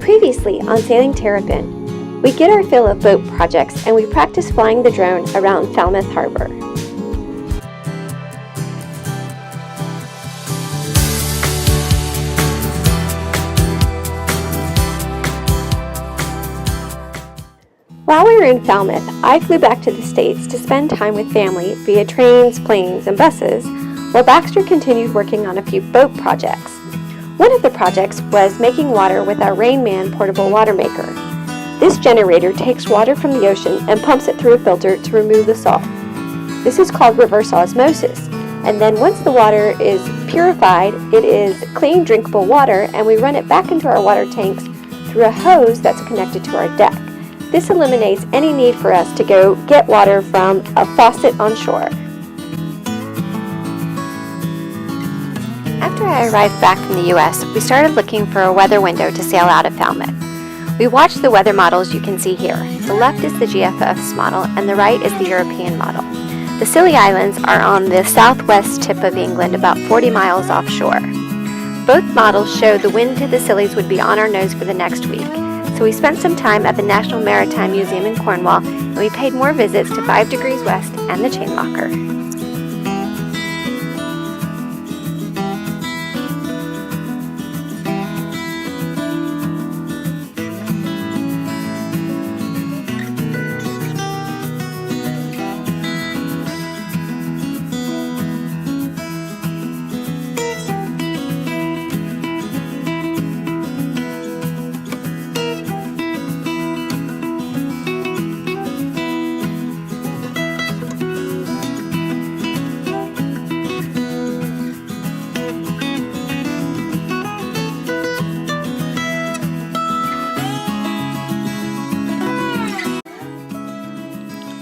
Previously on SailingTerrapin, we get our fill of boat projects and we practice flying the drone around Falmouth Harbor. While we were in Falmouth, I flew back to the States to spend time with family via trains, planes, and buses, while Baxter continued working on a few boat projects. One of the projects was making water with our Rain Man portable water maker. This generator takes water from the ocean and pumps it through a filter to remove the salt. This is called reverse osmosis, and then once the water is purified, it is clean, drinkable water, and we run it back into our water tanks through a hose that's connected to our deck. This eliminates any need for us to go get water from a faucet on shore. After I arrived back from the US, we started looking for a weather window to sail out of Falmouth. We watched the weather models you can see here. The left is the GFF's model and the right is the European model. The Scilly Islands are on the southwest tip of England, about 40 miles offshore. Both models showed the wind to the Scillies would be on our nose for the next week. So we spent some time at the National Maritime Museum in Cornwall, and we paid more visits to 5 Degrees West and the Chain Locker.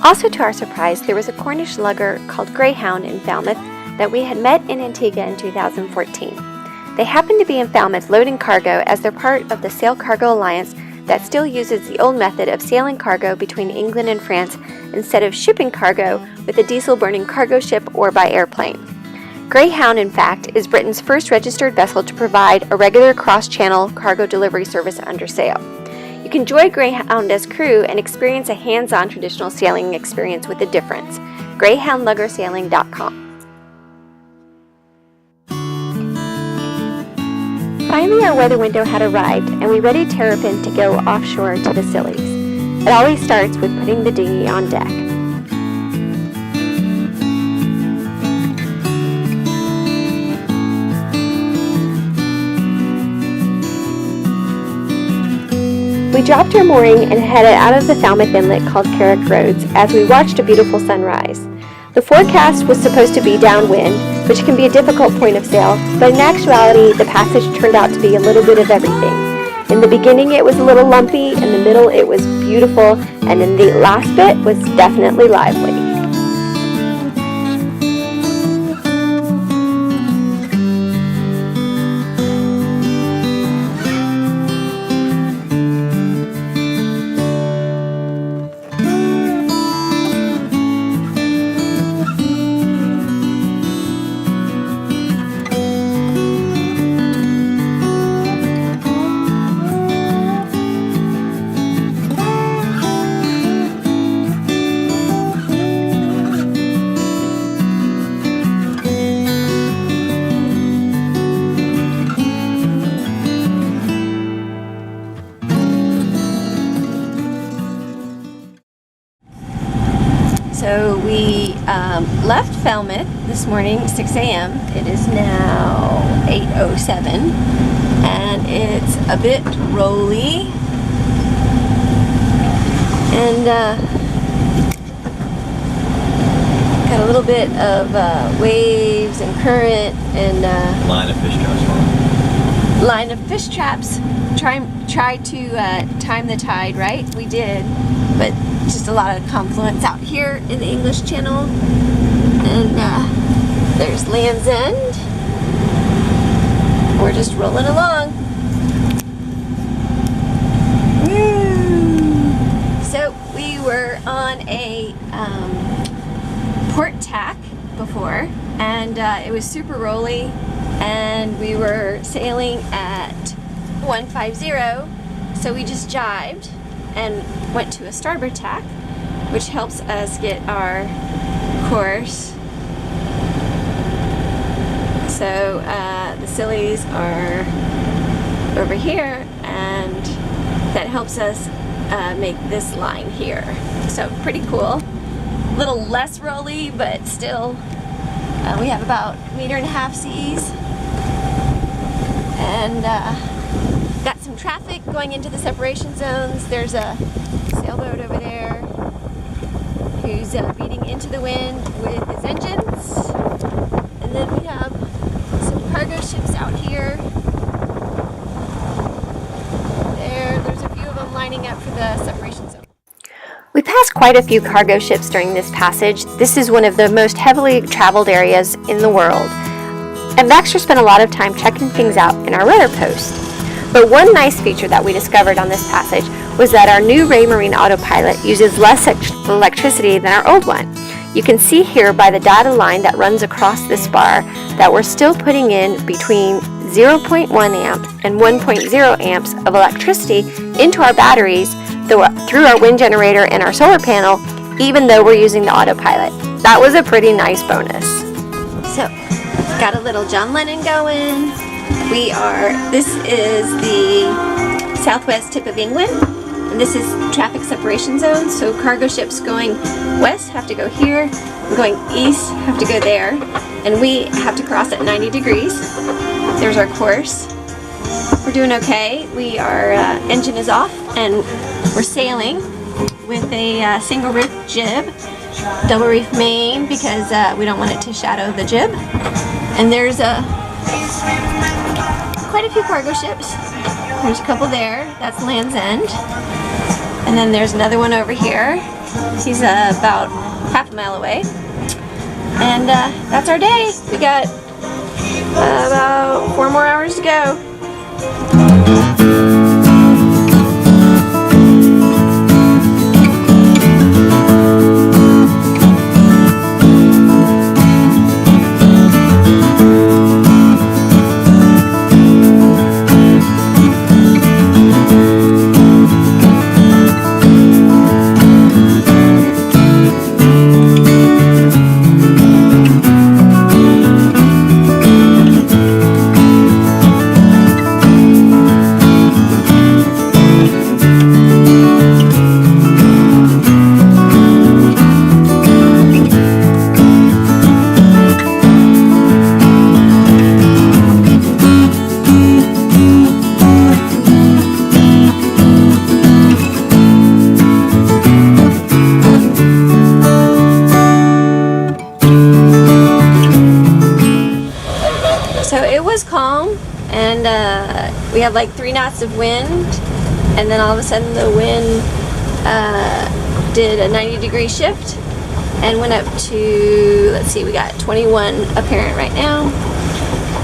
Also, to our surprise, there was a Cornish lugger called Greyhound in Falmouth that we had met in Antigua in 2014. They happened to be in Falmouth loading cargo as they're part of the Sail Cargo Alliance that still uses the old method of sailing cargo between England and France instead of shipping cargo with a diesel-burning cargo ship or by airplane. Greyhound, in fact, is Britain's first registered vessel to provide a regular cross-channel cargo delivery service under sail. You can join Greyhound as crew and experience a hands-on traditional sailing experience with a difference. GreyhoundLuggerSailing.com. Finally, our weather window had arrived, and we readied Terrapin to go offshore to the Scillies. It always starts with putting the dinghy on deck. We dropped our mooring and headed out of the Falmouth inlet called Carrick Roads as we watched a beautiful sunrise. The forecast was supposed to be downwind, which can be a difficult point of sail, but in actuality the passage turned out to be a little bit of everything. In the beginning it was a little lumpy, in the middle it was beautiful, and in the last bit was definitely lively. So we left Falmouth this morning, 6 a.m. It is now 8:07, and it's a bit rolly, and got a little bit of waves and current and line of fish traps. Line of fish traps. Try to time the tide, right? We did, but just a lot of confluence out here in the English Channel. And there's Land's End. We're just rolling along. Woo! So we were on a port tack before, and it was super rolly, and we were sailing at 150, So we just jibed and went to a starboard tack, which helps us get our course. So the Scillys are over here, and that helps us make this line here. So pretty cool. A little less rolly, but still we have about 1.5 meters seas, and got some traffic going into the separation zones. There's a sailboat over there who's beating into the wind with his engines, and then we have some cargo ships out here. There's a few of them lining up for the separation zone. We passed quite a few cargo ships during this passage. This is one of the most heavily traveled areas in the world, and Baxter spent a lot of time checking things out in our rudder post. But one nice feature that we discovered on this passage was that our new Raymarine autopilot uses less electricity than our old one. You can see here by the dotted line that runs across this bar that we're still putting in between 0.1 amp and 1.0 amps of electricity into our batteries through our wind generator and our solar panel, even though we're using the autopilot. That was a pretty nice bonus. So, got a little John Lennon going. This is the southwest tip of England, and this is traffic separation zone. So cargo ships going west have to go here, and going east have to go there, and we have to cross at 90 degrees. There's our course. We're doing okay. Our engine is off, and we're sailing with a single reef jib, double reef main, because we don't want it to shadow the jib. And there's quite a few cargo ships. There's a couple there. That's Land's End. And then there's another one over here. He's about half a mile away. And that's our day. We got about 4 more hours to go. So it was calm, and we had like 3 knots of wind, and then all of a sudden the wind did a 90-degree shift and went up to, let's see, we got 21 apparent right now,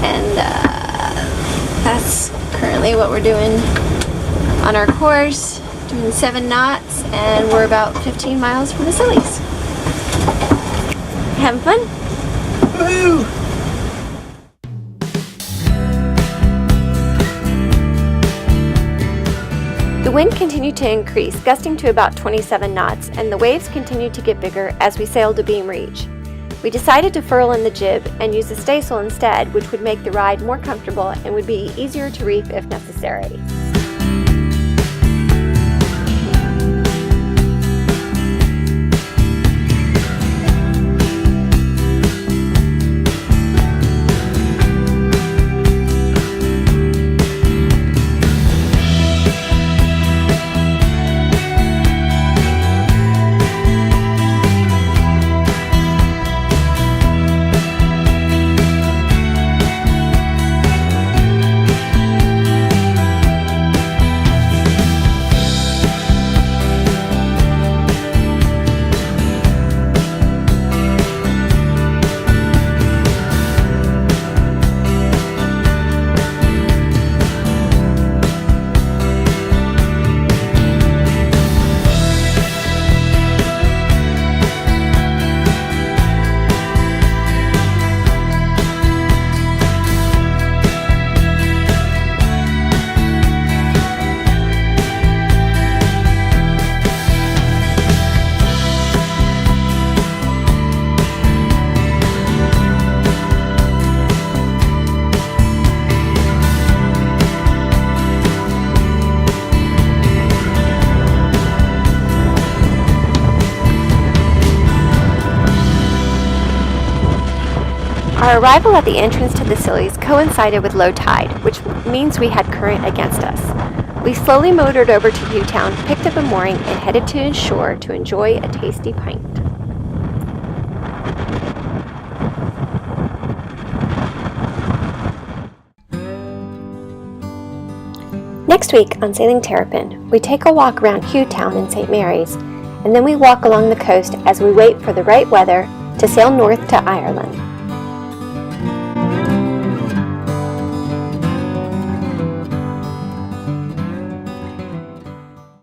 and that's currently what we're doing on our course, doing 7 knots, and we're about 15 miles from the Scillys. Having fun? Woo! The wind continued to increase, gusting to about 27 knots, and the waves continued to get bigger as we sailed to Beam Reach. We decided to furl in the jib and use the staysail instead, which would make the ride more comfortable and would be easier to reef if necessary. Our arrival at the entrance to the Scillys coincided with low tide, which means we had current against us. We slowly motored over to Hewtown, picked up a mooring, and headed to shore to enjoy a tasty pint. Next week on Sailing Terrapin, we take a walk around Hewtown and St. Mary's, and then we walk along the coast as we wait for the right weather to sail north to Ireland.